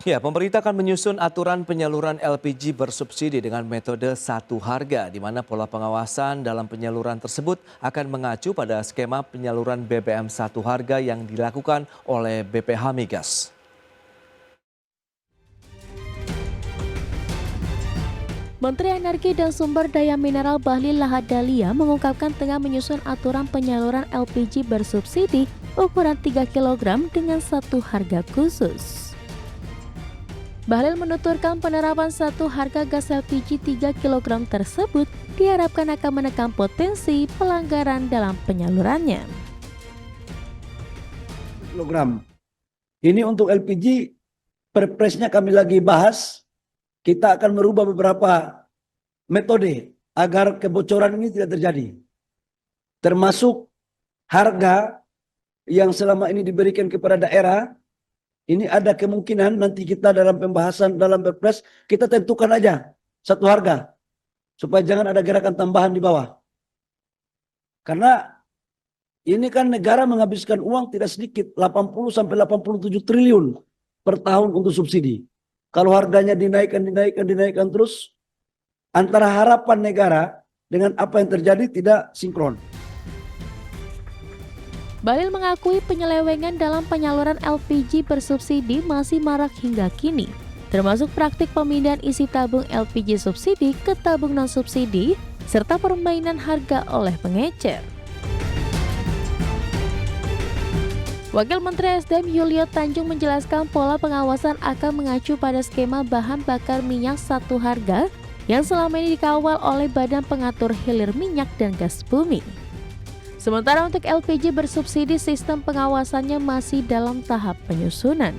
Ya, pemerintah akan menyusun aturan penyaluran LPG bersubsidi dengan metode satu harga, di mana pola pengawasan dalam penyaluran tersebut akan mengacu pada skema penyaluran BBM satu harga yang dilakukan oleh BPH Migas. Menteri Energi dan Sumber Daya Mineral Bahlil Lahadalia mengungkapkan tengah menyusun aturan penyaluran LPG bersubsidi ukuran 3 kg dengan satu harga khusus. Bahlil menuturkan penerapan satu harga gas LPG 3 kg tersebut diharapkan akan menekan potensi pelanggaran dalam penyalurannya. Kilogram. Ini untuk LPG, perpresnya kami lagi bahas. Kita akan merubah beberapa metode agar kebocoran ini tidak terjadi. Termasuk harga yang selama ini diberikan kepada daerah, ini ada kemungkinan nanti kita dalam pembahasan dalam perpres, kita tentukan aja satu harga. Supaya jangan ada gerakan tambahan di bawah. Karena ini kan negara menghabiskan uang tidak sedikit, 80 sampai 87 triliun per tahun untuk subsidi. Kalau harganya dinaikkan terus, antara harapan negara dengan apa yang terjadi tidak sinkron. Bahlil mengakui penyelewengan dalam penyaluran LPG bersubsidi masih marak hingga kini, termasuk praktik pemindahan isi tabung LPG subsidi ke tabung non-subsidi, serta permainan harga oleh pengecer. Wakil Menteri SDM Yulio Tanjung menjelaskan pola pengawasan akan mengacu pada skema bahan bakar minyak satu harga yang selama ini dikawal oleh Badan Pengatur Hilir Minyak dan Gas Bumi. Sementara untuk LPG bersubsidi, sistem pengawasannya masih dalam tahap penyusunan.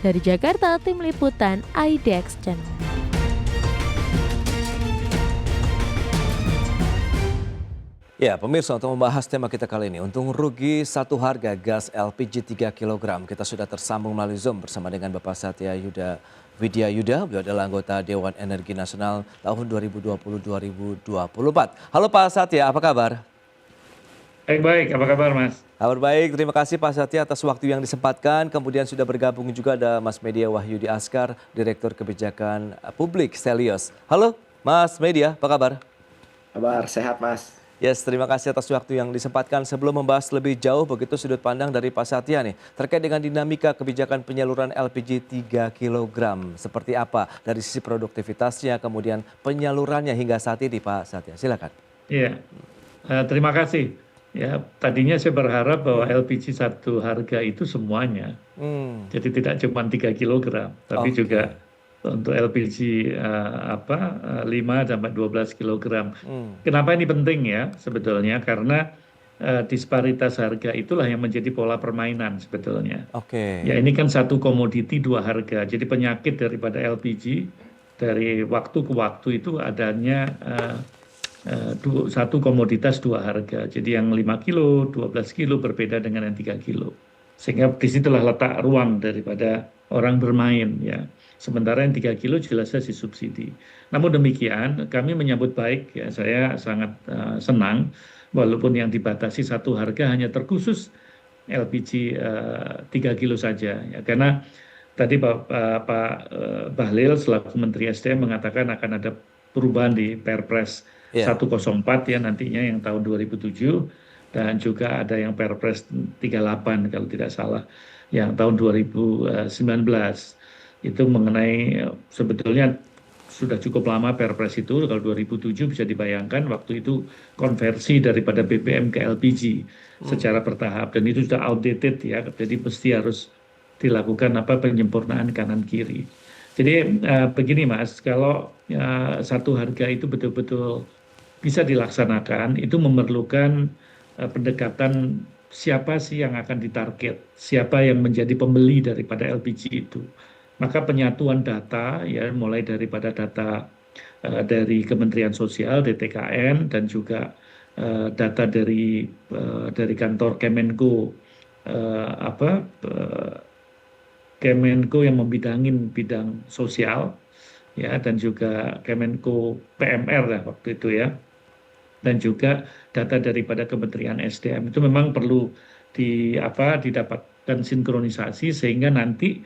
Dari Jakarta, Tim Liputan IDX Channel. Ya, pemirsa, untuk membahas tema kita kali ini, untung rugi satu harga gas LPG 3 kg, kita sudah tersambung melalui Zoom bersama dengan Bapak Satya Widya Yuda, beliau adalah anggota Dewan Energi Nasional tahun 2020-2024. Halo Pak Satya, apa kabar? Baik, apa kabar Mas? Kabar baik, terima kasih Pak Satya atas waktu yang disempatkan. Kemudian sudah bergabung juga ada Mas Media Wahyudi Askar, Direktur Kebijakan Publik Stelios. Halo Mas Media, apa kabar? Kabar sehat Mas. Yes, terima kasih atas waktu yang disempatkan. Sebelum membahas lebih jauh begitu sudut pandang dari Pak Satya nih, terkait dengan dinamika kebijakan penyaluran LPG 3 kg. Seperti apa dari sisi produktivitasnya, kemudian penyalurannya hingga saat ini Pak Satya. Silakan. Iya, terima kasih. Ya, tadinya saya berharap bahwa LPG satu harga itu semuanya. Jadi tidak cuma 3 kg, tapi juga untuk LPG 5 sampai 12 kg. Kenapa ini penting ya sebetulnya? Karena disparitas harga itulah yang menjadi pola permainan sebetulnya. Ya ini kan satu komoditi dua harga. Jadi penyakit daripada LPG dari waktu ke waktu itu adanya satu komoditas dua harga. Jadi yang 5 kilo, 12 kilo berbeda dengan yang 3 kilo. Sehingga disitulah letak ruang daripada orang bermain ya. Sementara yang 3 kilo jelasnya disubsidi. Namun demikian kami menyambut baik ya, saya sangat senang walaupun yang dibatasi satu harga hanya terkhusus LPG 3 kilo saja ya. Karena tadi Pak Bahlil selaku Menteri SDM mengatakan akan ada perubahan di Perpres 104 ya nantinya yang tahun 2007 dan juga ada yang Perpres 38 kalau tidak salah yang tahun 2019. Itu mengenai sebetulnya sudah cukup lama Perpres itu, kalau 2007 bisa dibayangkan waktu itu konversi daripada BBM ke LPG secara bertahap dan itu sudah outdated ya, jadi mesti harus dilakukan penyempurnaan kanan kiri. Jadi begini Mas, kalau satu harga itu betul-betul bisa dilaksanakan, itu memerlukan pendekatan siapa sih yang akan ditarget, siapa yang menjadi pembeli daripada LPG itu. Maka penyatuan data ya mulai daripada data dari Kementerian Sosial DTKN dan juga data dari kantor Kemenko Kemenko yang membidangin bidang sosial ya dan juga Kemenko PMR lah waktu itu ya. Dan juga data daripada Kementerian SDM itu memang perlu didapat dan sinkronisasi sehingga nanti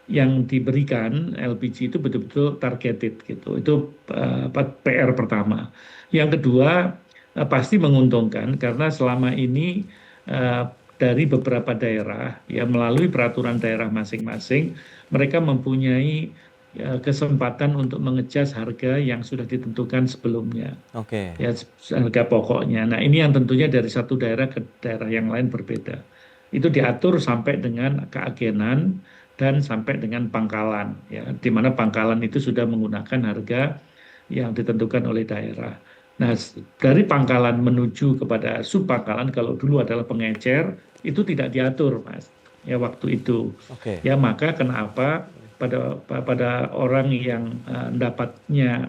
yang diberikan LPG itu betul-betul targeted gitu. Itu PR pertama. Yang kedua pasti menguntungkan karena selama ini dari beberapa daerah ya melalui peraturan daerah masing-masing mereka mempunyai kesempatan untuk mengecas harga yang sudah ditentukan sebelumnya. Oke. Ya harga pokoknya. Nah ini yang tentunya dari satu daerah ke daerah yang lain berbeda. Itu diatur sampai dengan keagenan dan sampai dengan pangkalan, ya, di mana pangkalan itu sudah menggunakan harga yang ditentukan oleh daerah. Nah, dari pangkalan menuju kepada subpangkalan, kalau dulu adalah pengecer, itu tidak diatur, Mas. Ya waktu itu. Oke. Ya maka kenapa pada orang yang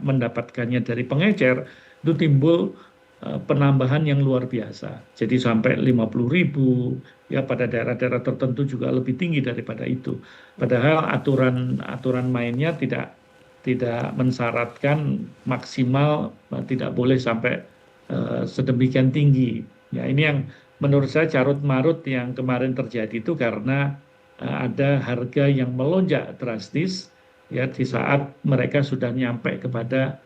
mendapatkannya dari pengecer itu timbul penambahan yang luar biasa. Jadi sampai 50.000 ya pada daerah-daerah tertentu juga lebih tinggi daripada itu. Padahal aturan mainnya tidak mensyaratkan maksimal tidak boleh sampai sedemikian tinggi. Ya ini yang menurut saya carut marut yang kemarin terjadi itu karena ada harga yang melonjak drastis ya di saat mereka sudah nyampe kepada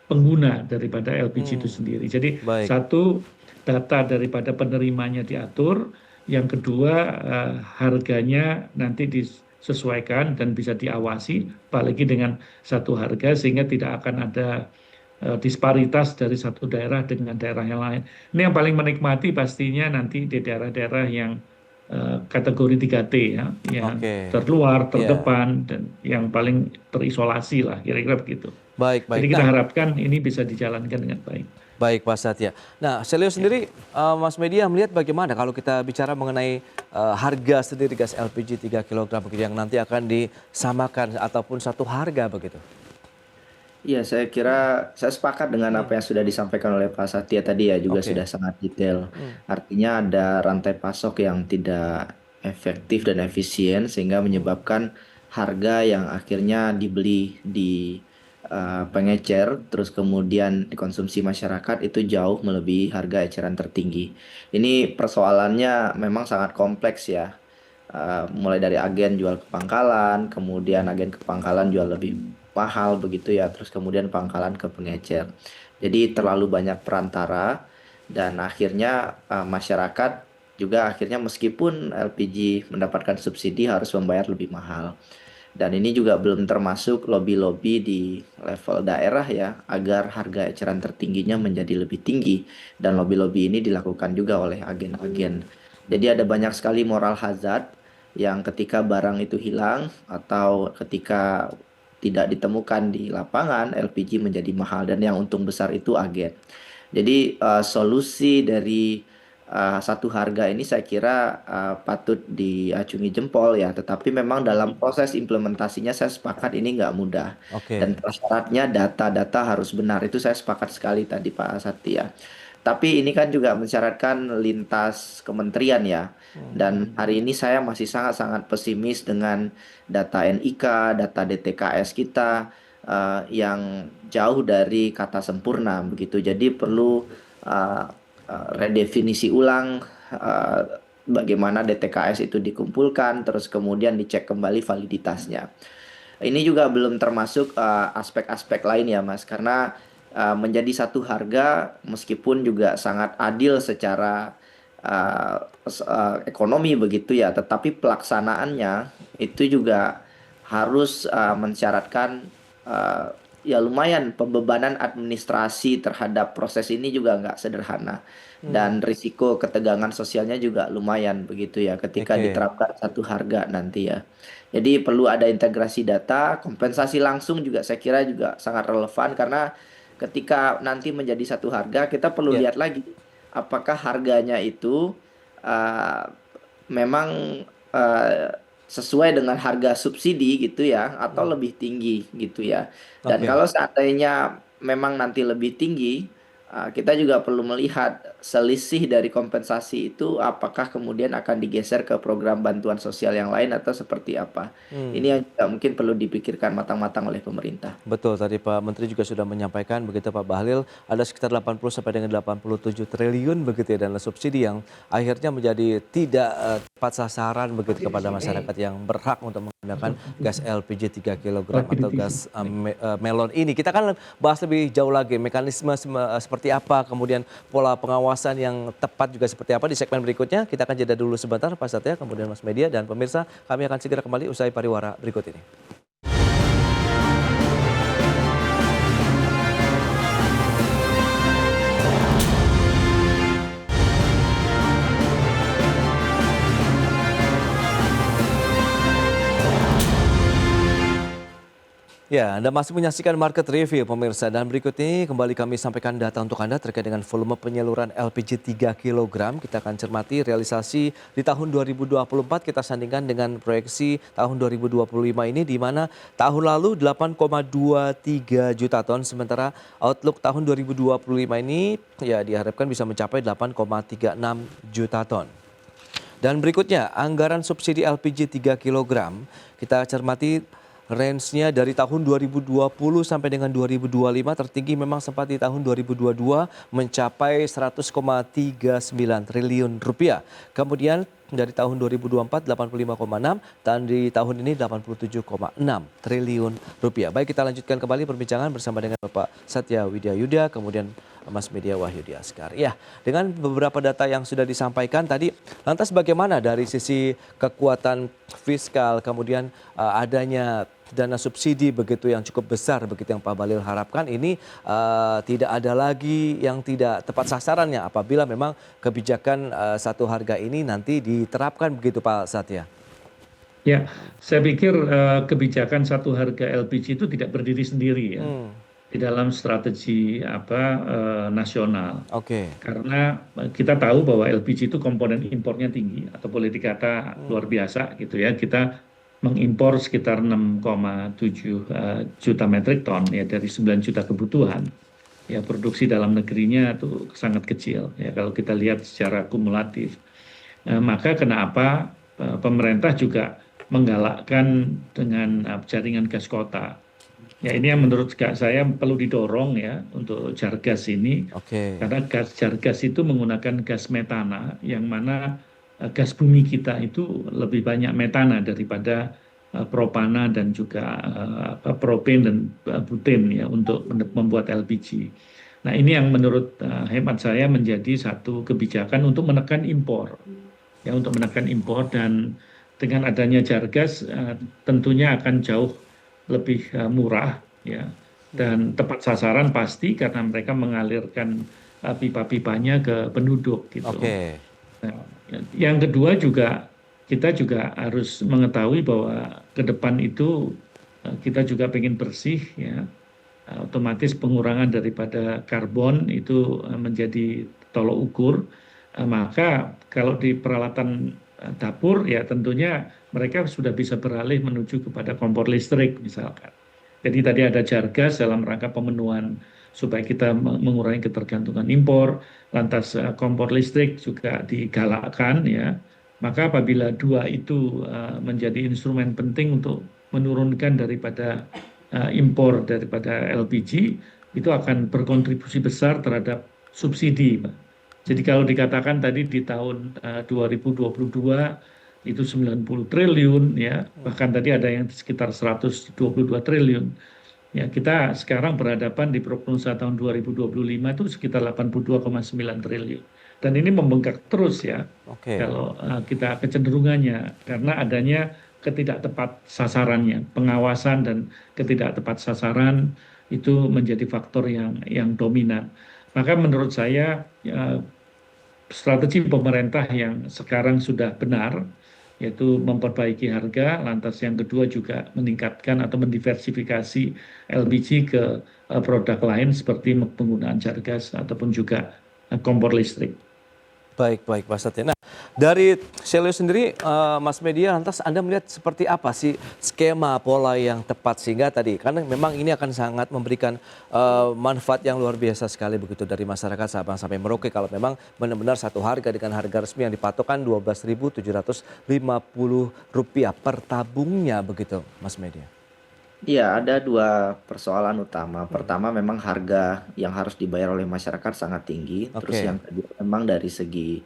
pengguna daripada LPG itu sendiri. Jadi Baik. satu data daripada penerimanya diatur, yang kedua harganya nanti disesuaikan dan bisa diawasi, apalagi dengan satu harga sehingga tidak akan ada disparitas dari satu daerah dengan daerah yang lain. Ini yang paling menikmati pastinya nanti di daerah-daerah yang kategori 3T ya, yang Oke. terluar, Iya. terdepan, dan yang paling terisolasi lah, kira-kira begitu. Baik, Jadi baik. kita Nah, harapkan ini bisa dijalankan dengan baik. baik Pak Satya. Nah, Selio sendiri, Mas Media melihat bagaimana kalau kita bicara mengenai harga sendiri gas LPG 3 kg begitu yang nanti akan disamakan ataupun satu harga begitu? Iya, saya kira saya sepakat dengan apa yang sudah disampaikan oleh Pak Satya tadi ya, juga Oke. sudah sangat detail. Artinya ada rantai pasok yang tidak efektif dan efisien sehingga menyebabkan harga yang akhirnya dibeli di pengecer terus kemudian dikonsumsi masyarakat itu jauh melebihi harga eceran tertinggi. Ini persoalannya memang sangat kompleks ya. Mulai dari agen jual ke pangkalan, kemudian agen ke pangkalan jual lebih mahal begitu ya, terus kemudian pangkalan ke pengecer. Jadi terlalu banyak perantara dan akhirnya masyarakat juga akhirnya meskipun LPG mendapatkan subsidi harus membayar lebih mahal. Dan ini juga belum termasuk lobby-lobby di level daerah ya, agar harga eceran tertingginya menjadi lebih tinggi. Dan lobby-lobby ini dilakukan juga oleh agen-agen. Jadi ada banyak sekali moral hazard yang ketika barang itu hilang atau ketika tidak ditemukan di lapangan, LPG menjadi mahal dan yang untung besar itu agen. Jadi solusi dari satu harga ini saya kira patut diacungi jempol ya, tetapi memang dalam proses implementasinya saya sepakat ini nggak mudah. Oke. Dan prasyaratnya data-data harus benar, itu saya sepakat sekali tadi Pak Satya. Tapi ini kan juga mensyaratkan lintas kementerian ya. Dan hari ini saya masih sangat-sangat pesimis dengan data NIK, data DTKS kita yang jauh dari kata sempurna begitu. Jadi perlu redefinisi ulang bagaimana DTKS itu dikumpulkan, terus kemudian dicek kembali validitasnya. Ini juga belum termasuk aspek-aspek lain ya Mas, karena menjadi satu harga meskipun juga sangat adil secara ekonomi begitu ya, tetapi pelaksanaannya itu juga harus mensyaratkan ya lumayan pembebanan administrasi terhadap proses ini juga nggak sederhana dan risiko ketegangan sosialnya juga lumayan begitu ya ketika Oke. diterapkan satu harga nanti ya. Jadi perlu ada integrasi data, kompensasi langsung juga saya kira juga sangat relevan karena ketika nanti menjadi satu harga kita perlu Ya. lihat lagi apakah harganya itu memang sesuai dengan harga subsidi gitu ya atau lebih tinggi gitu ya. Dan Oke. kalau seandainya memang nanti lebih tinggi, kita juga perlu melihat selisih dari kompensasi itu apakah kemudian akan digeser ke program bantuan sosial yang lain atau seperti apa. Ini yang juga mungkin perlu dipikirkan matang-matang oleh pemerintah. Betul, tadi Pak Menteri juga sudah menyampaikan begitu Pak Bahlil, ada sekitar 80 sampai dengan 87 triliun begitu ya dana subsidi yang akhirnya menjadi tidak tepat sasaran begitu kepada masyarakat yang berhak untuk menggunakan gas LPG 3 kg atau gas melon ini. Kita akan bahas lebih jauh lagi mekanisme seperti apa, kemudian pola pengawasan yang tepat juga seperti apa di segmen berikutnya. Kita akan jeda dulu sebentar Pak Satya, kemudian Mas Media dan pemirsa, kami akan segera kembali usai pariwara berikut ini. Ya, Anda masih menyaksikan Market Review pemirsa, dan berikut ini kembali kami sampaikan data untuk Anda terkait dengan volume penyaluran LPG 3 kg. Kita akan cermati realisasi di tahun 2024, kita sandingkan dengan proyeksi tahun 2025 ini, di mana tahun lalu 8,23 juta ton, sementara outlook tahun 2025 ini ya diharapkan bisa mencapai 8,36 juta ton. Dan berikutnya anggaran subsidi LPG 3 kg, kita cermati range-nya dari tahun 2020 sampai dengan 2025 tertinggi memang sempat di tahun 2022 mencapai 100,39 triliun rupiah. Kemudian dari tahun 2024 85,6 dan di tahun ini 87,6 triliun rupiah. Baik, kita lanjutkan kembali perbincangan bersama dengan Bapak Satya Widyayuda, kemudian Mas Media Wahyudi Askar. Ya, dengan beberapa data yang sudah disampaikan tadi, lantas bagaimana dari sisi kekuatan fiskal, kemudian adanya dana subsidi begitu yang cukup besar begitu yang Pak Bahlil harapkan ini tidak ada lagi yang tidak tepat sasarannya apabila memang kebijakan satu harga ini nanti diterapkan begitu Pak Satya. Ya, saya pikir kebijakan satu harga LPG itu tidak berdiri sendiri ya di dalam strategi nasional. Oke. Karena kita tahu bahwa LPG itu komponen impornya tinggi atau boleh dikata luar biasa gitu ya. Kita mengimpor sekitar 6,7 juta metrik ton ya dari 9 juta kebutuhan. Ya, produksi dalam negerinya itu sangat kecil ya kalau kita lihat secara kumulatif. Maka kenapa pemerintah juga menggalakkan dengan jaringan gas kota. Ya, ini yang menurut saya perlu didorong ya untuk Jargas ini. Oke. Karena Jargas itu menggunakan gas metana yang mana gas bumi kita itu lebih banyak metana daripada propana dan juga propen dan buten ya untuk membuat LPG. Nah, ini yang menurut hemat saya menjadi satu kebijakan untuk menekan impor. Ya, untuk menekan impor, dan dengan adanya Jargas tentunya akan jauh lebih murah ya dan tepat sasaran pasti karena mereka mengalirkan pipa-pipanya ke penduduk gitu. Oke. Nah, yang kedua juga kita juga harus mengetahui bahwa ke depan itu kita juga ingin bersih ya, otomatis pengurangan daripada karbon itu menjadi tolok ukur. Maka kalau di peralatan dapur ya tentunya mereka sudah bisa beralih menuju kepada kompor listrik misalkan. Jadi tadi ada Jargas dalam rangka pemenuhan supaya kita mengurangi ketergantungan impor, lantas kompor listrik juga digalakkan ya. Maka apabila dua itu menjadi instrumen penting untuk menurunkan daripada impor daripada LPG, itu akan berkontribusi besar terhadap subsidi, Pak. Jadi kalau dikatakan tadi di tahun 2022 itu 90 triliun ya, bahkan tadi ada yang sekitar 122 triliun. Ya, kita sekarang berhadapan di prognosa tahun 2025 itu sekitar 82,9 triliun. Dan ini membengkak terus ya. Oke. Kalau kita kecenderungannya karena adanya ketidaktepat sasarannya, pengawasan dan ketidaktepat sasaran itu menjadi faktor yang dominan. Maka menurut saya strategi pemerintah yang sekarang sudah benar, yaitu memperbaiki harga, lantas yang kedua juga meningkatkan atau mendiversifikasi LPG ke produk lain seperti penggunaan Jargas ataupun juga kompor listrik. Baik, Pak Satya. Nah, dari Selyo sendiri, Mas Media, lantas Anda melihat seperti apa sih skema pola yang tepat sehingga tadi, karena memang ini akan sangat memberikan manfaat yang luar biasa sekali begitu dari masyarakat Sabang sampai Merauke kalau memang benar-benar satu harga dengan harga resmi yang dipatokkan Rp12.750 per tabungnya begitu, Mas Media. Iya, ada dua persoalan utama. Pertama, memang harga yang harus dibayar oleh masyarakat sangat tinggi. Terus Oke. yang kedua, memang dari segi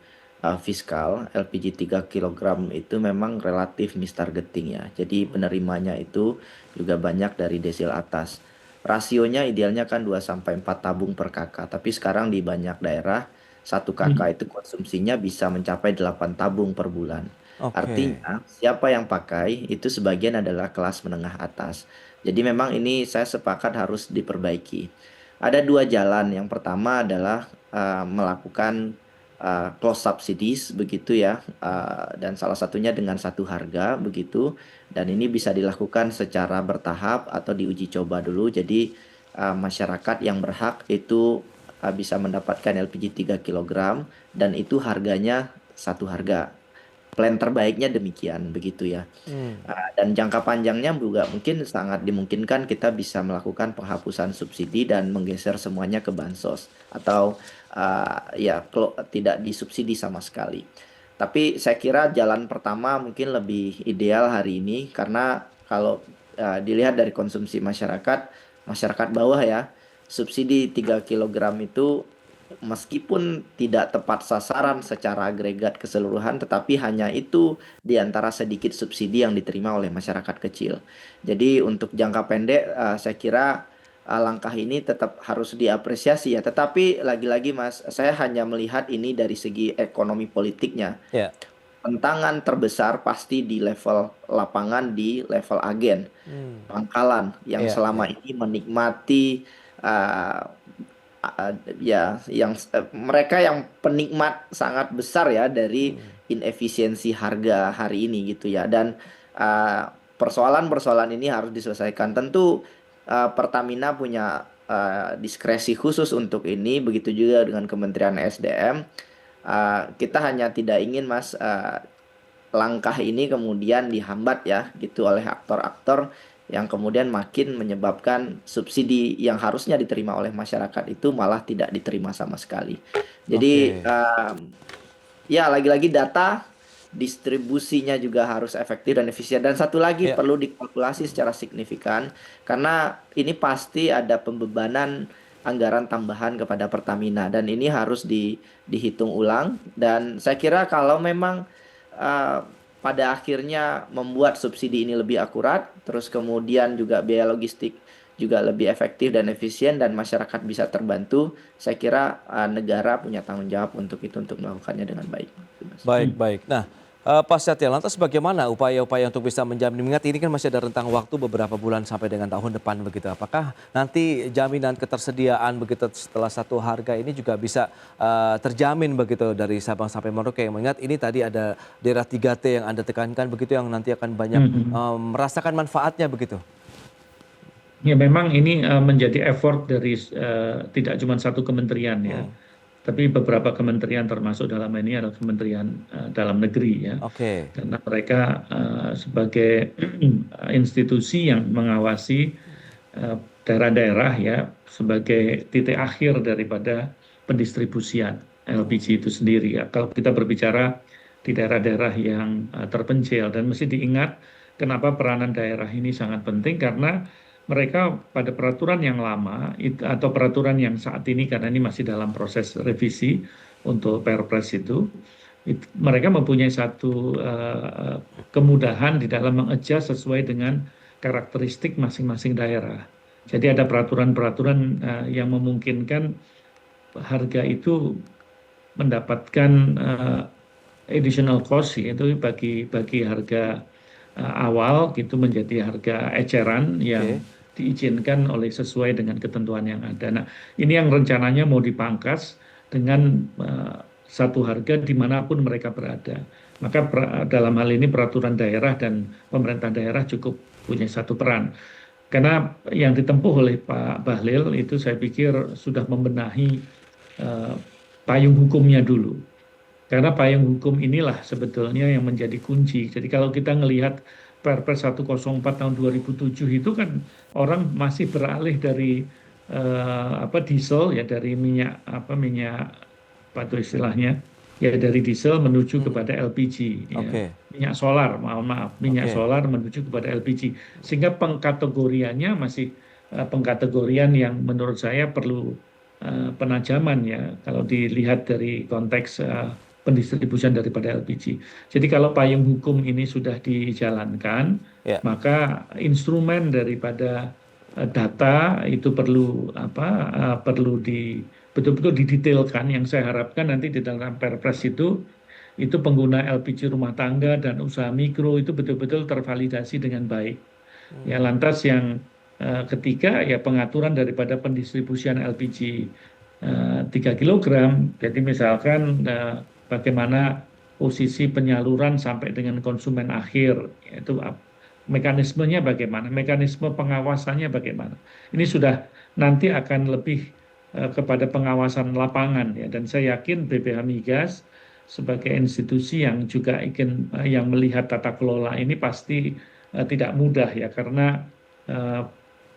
fiskal, LPG 3 kilogram itu memang relatif mistargeting ya. Jadi penerimanya itu juga banyak dari desil atas. Rasionya idealnya kan 2 sampai 4 tabung per kakak, tapi sekarang di banyak daerah 1 kakak itu konsumsinya bisa mencapai 8 tabung per bulan. Oke. Artinya, siapa yang pakai itu sebagian adalah kelas menengah atas. Jadi memang ini saya sepakat harus diperbaiki. Ada 2 jalan. Yang pertama adalah melakukan close subsidies begitu ya, dan salah satunya dengan satu harga begitu, dan ini bisa dilakukan secara bertahap atau diuji coba dulu. Jadi masyarakat yang berhak itu bisa mendapatkan LPG 3 kilogram dan itu harganya satu harga. Plan terbaiknya demikian begitu ya. Hmm. Dan jangka panjangnya juga mungkin sangat dimungkinkan kita bisa melakukan penghapusan subsidi dan menggeser semuanya ke bansos atau ya tidak disubsidi sama sekali. Tapi saya kira jalan pertama mungkin lebih ideal hari ini karena kalau dilihat dari konsumsi masyarakat, masyarakat bawah ya, subsidi 3 kilogram itu meskipun tidak tepat sasaran secara agregat keseluruhan, tetapi hanya itu di antara sedikit subsidi yang diterima oleh masyarakat kecil. Jadi untuk jangka pendek, saya kira langkah ini tetap harus diapresiasi ya. Tetapi lagi-lagi Mas, saya hanya melihat ini dari segi ekonomi politiknya. Ya. Tantangan terbesar pasti di level lapangan, di level agen, pangkalan yang Ya, selama ya. ini menikmati ya mereka yang penikmat sangat besar ya dari inefisiensi harga hari ini gitu ya. Dan persoalan-persoalan ini harus diselesaikan. Tentu Pertamina punya diskresi khusus untuk ini, begitu juga dengan Kementerian SDM. Kita hanya tidak ingin Mas langkah ini kemudian dihambat ya gitu oleh aktor-aktor yang kemudian makin menyebabkan subsidi yang harusnya diterima oleh masyarakat itu malah tidak diterima sama sekali. Jadi Oke. ya lagi-lagi data distribusinya juga harus efektif dan efisien. Dan satu lagi Ya. perlu dikalkulasi secara signifikan karena ini pasti ada pembebanan anggaran tambahan kepada Pertamina dan ini harus dihitung ulang. Dan saya kira kalau memang pada akhirnya membuat subsidi ini lebih akurat, terus kemudian juga biaya logistik juga lebih efektif dan efisien dan masyarakat bisa terbantu, saya kira negara punya tanggung jawab untuk itu, untuk melakukannya dengan baik. Baik, baik. Nah, Pak Satya, lantas bagaimana upaya-upaya untuk bisa menjamin, mengingat ini kan masih ada rentang waktu beberapa bulan sampai dengan tahun depan begitu. Apakah nanti jaminan ketersediaan begitu setelah satu harga ini juga bisa terjamin begitu dari Sabang sampai Merauke? Mengingat ini tadi ada daerah 3T yang Anda tekankan begitu yang nanti akan banyak merasakan manfaatnya begitu. Ya memang ini menjadi effort dari tidak cuma satu kementerian ya, tapi beberapa kementerian termasuk dalam ini adalah Kementerian Dalam Negeri ya. Oke. Karena mereka sebagai institusi yang mengawasi daerah-daerah ya sebagai titik akhir daripada pendistribusian LPG itu sendiri ya. Kalau kita berbicara di daerah-daerah yang terpencil, dan mesti diingat kenapa peranan daerah ini sangat penting, karena mereka pada peraturan yang lama atau peraturan yang saat ini, karena ini masih dalam proses revisi untuk Perpres itu, mereka mempunyai satu kemudahan di dalam mengadjust sesuai dengan karakteristik masing-masing daerah. Jadi ada peraturan-peraturan yang memungkinkan harga itu mendapatkan additional cost, yaitu bagi harga awal gitu menjadi harga eceran yang diizinkan sesuai dengan ketentuan yang ada. Nah, ini yang rencananya mau dipangkas dengan satu harga dimanapun mereka berada. Maka dalam hal ini peraturan daerah dan pemerintah daerah cukup punya satu peran. Karena yang ditempuh oleh Pak Bahlil itu saya pikir sudah membenahi payung hukumnya dulu. Karena payung hukum inilah sebetulnya yang menjadi kunci. Jadi kalau kita melihat Perpres 104 tahun 2007 itu kan orang masih beralih dari diesel ya, dari minyak apa itu istilahnya ya, dari diesel menuju kepada LPG ya. Minyak solar, maaf minyak solar menuju kepada LPG, sehingga pengkategoriannya masih pengkategorian yang menurut saya perlu penajaman ya. Kalau dilihat dari konteks pendistribusian daripada LPG. Jadi kalau payung hukum ini sudah dijalankan, Ya. maka instrumen daripada data itu perlu betul-betul didetailkan. Yang saya harapkan nanti di dalam Perpres itu pengguna LPG rumah tangga dan usaha mikro itu betul-betul tervalidasi dengan baik. Ya, lantas yang ketiga ya pengaturan daripada pendistribusian LPG 3 kilogram. Jadi misalkan bagaimana posisi penyaluran sampai dengan konsumen akhir, yaitu mekanismenya bagaimana, mekanisme pengawasannya bagaimana. Ini sudah nanti akan lebih kepada pengawasan lapangan ya, dan saya yakin BPH Migas sebagai institusi yang juga yang melihat tata kelola ini pasti tidak mudah ya, karena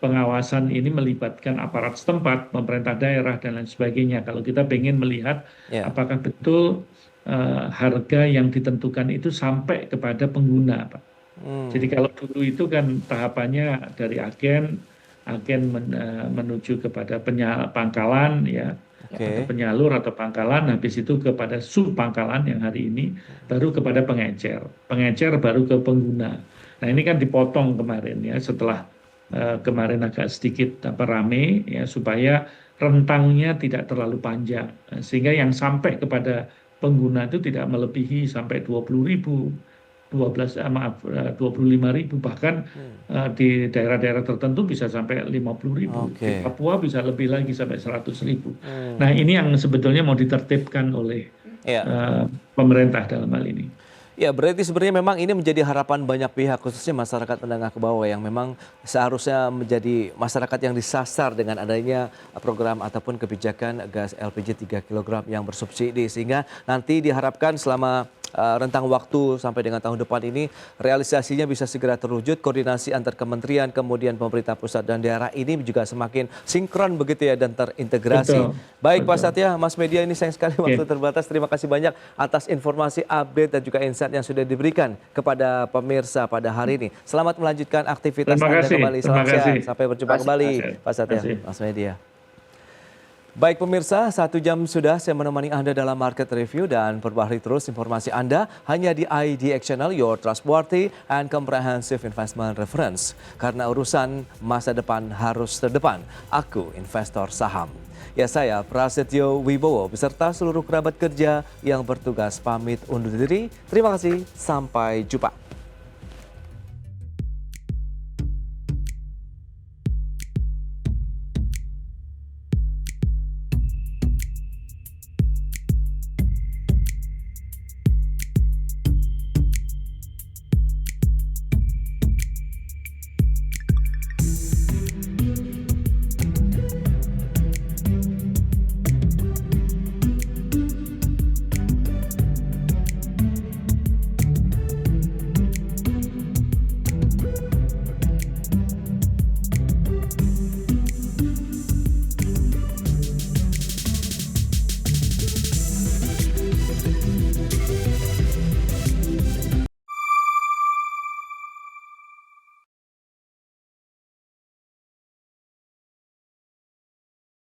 pengawasan ini melibatkan aparat setempat, pemerintah daerah dan lain sebagainya. Kalau kita ingin melihat apakah betul harga yang ditentukan itu sampai kepada pengguna, Pak. Jadi kalau dulu itu kan tahapannya dari agen menuju kepada pangkalan ya, atau penyalur atau pangkalan, habis itu kepada sub pangkalan yang hari ini, baru kepada pengecer baru ke pengguna. Nah ini kan dipotong kemarin ya, setelah kemarin agak sedikit rame ya, supaya rentangnya tidak terlalu panjang, sehingga yang sampai kepada pengguna itu tidak melebihi sampai 25.000, bahkan di daerah-daerah tertentu bisa sampai 50.000. Di Papua bisa lebih lagi sampai 100.000. Nah ini yang sebetulnya mau ditertibkan oleh pemerintah dalam hal ini. Ya, berarti sebenarnya memang ini menjadi harapan banyak pihak, khususnya masyarakat menengah ke bawah yang memang seharusnya menjadi masyarakat yang disasar dengan adanya program ataupun kebijakan gas LPG 3 kg yang bersubsidi. Sehingga nanti diharapkan selama rentang waktu sampai dengan tahun depan ini realisasinya bisa segera terwujud, koordinasi antar kementerian, kemudian pemerintah pusat dan daerah ini juga semakin sinkron begitu ya dan terintegrasi. Baik Pak Satya, Mas Media, ini sayang sekali waktu terbatas. Terima kasih banyak atas informasi, update dan juga insight yang sudah diberikan kepada pemirsa pada hari ini. Selamat melanjutkan aktivitas Anda kembali. Salam sehat. Sampai berjumpa kembali Pak Satya, Mas Media. Baik pemirsa, 1 jam sudah saya menemani Anda dalam Market Review dan perbaharui terus informasi Anda hanya di IDX Channel, your trustworthy and comprehensive investment reference. Karena urusan masa depan harus terdepan, aku investor saham. Ya, saya Prasetyo Wibowo beserta seluruh kerabat kerja yang bertugas pamit undur diri. Terima kasih, sampai jumpa.